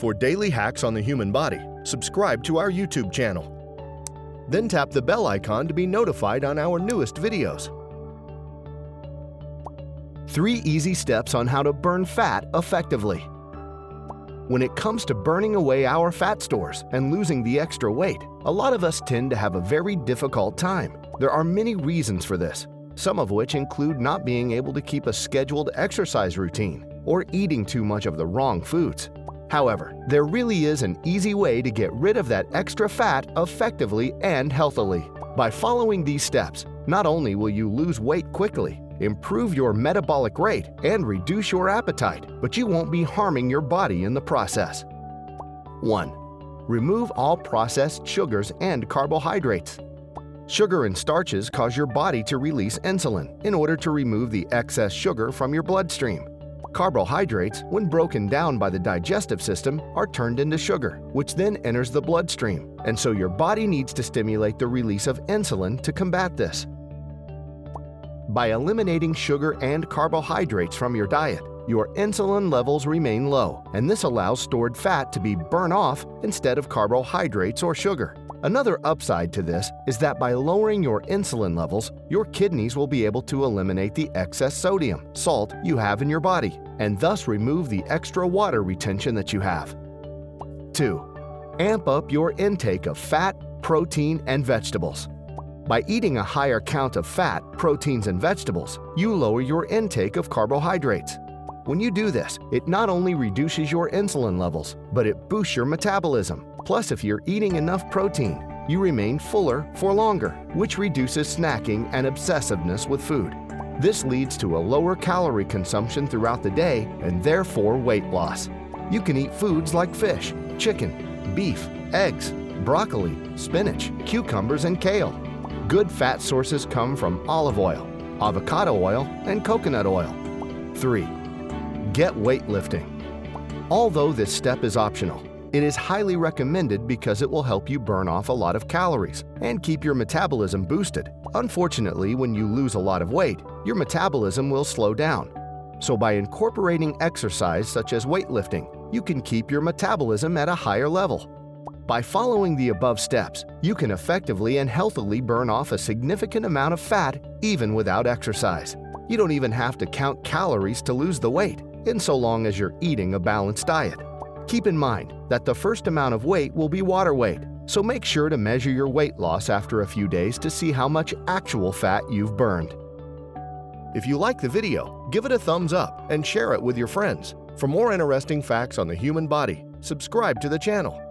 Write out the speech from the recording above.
For daily hacks on the human body, subscribe to our YouTube channel. Then tap the bell icon to be notified on our newest videos. 3 easy steps on how to burn fat effectively. When it comes to burning away our fat stores and losing the extra weight, a lot of us tend to have a very difficult time. There are many reasons for this, some of which include not being able to keep a scheduled exercise routine or eating too much of the wrong foods. However, there really is an easy way to get rid of that extra fat effectively and healthily. By following these steps, not only will you lose weight quickly, improve your metabolic rate, and reduce your appetite, but you won't be harming your body in the process. 1. Remove all processed sugars and carbohydrates. Sugar and starches cause your body to release insulin in order to remove the excess sugar from your bloodstream. Carbohydrates, when broken down by the digestive system, are turned into sugar, which then enters the bloodstream, and so your body needs to stimulate the release of insulin to combat this. By eliminating sugar and carbohydrates from your diet, your insulin levels remain low, and this allows stored fat to be burned off instead of carbohydrates or sugar. Another upside to this is that by lowering your insulin levels, your kidneys will be able to eliminate the excess sodium, salt you have in your body, and thus remove the extra water retention that you have. 2. Amp up your intake of fat, protein, and vegetables. By eating a higher count of fat, proteins, and vegetables, you lower your intake of carbohydrates. When you do this, it not only reduces your insulin levels, but it boosts your metabolism. Plus, if you're eating enough protein, you remain fuller for longer, which reduces snacking and obsessiveness with food. This leads to a lower calorie consumption throughout the day and therefore weight loss. You can eat foods like fish, chicken, beef, eggs, broccoli, spinach, cucumbers, and kale. Good fat sources come from olive oil, avocado oil, and coconut oil. 3. Get weightlifting. Although this step is optional, it is highly recommended because it will help you burn off a lot of calories and keep your metabolism boosted. Unfortunately, when you lose a lot of weight, your metabolism will slow down. So by incorporating exercise such as weightlifting, you can keep your metabolism at a higher level. By following the above steps, you can effectively and healthily burn off a significant amount of fat even without exercise. You don't even have to count calories to lose the weight, in so long as you're eating a balanced diet. Keep in mind that the first amount of weight will be water weight, so make sure to measure your weight loss after a few days to see how much actual fat you've burned. If you like the video, give it a thumbs up and share it with your friends. For more interesting facts on the human body, subscribe to the channel.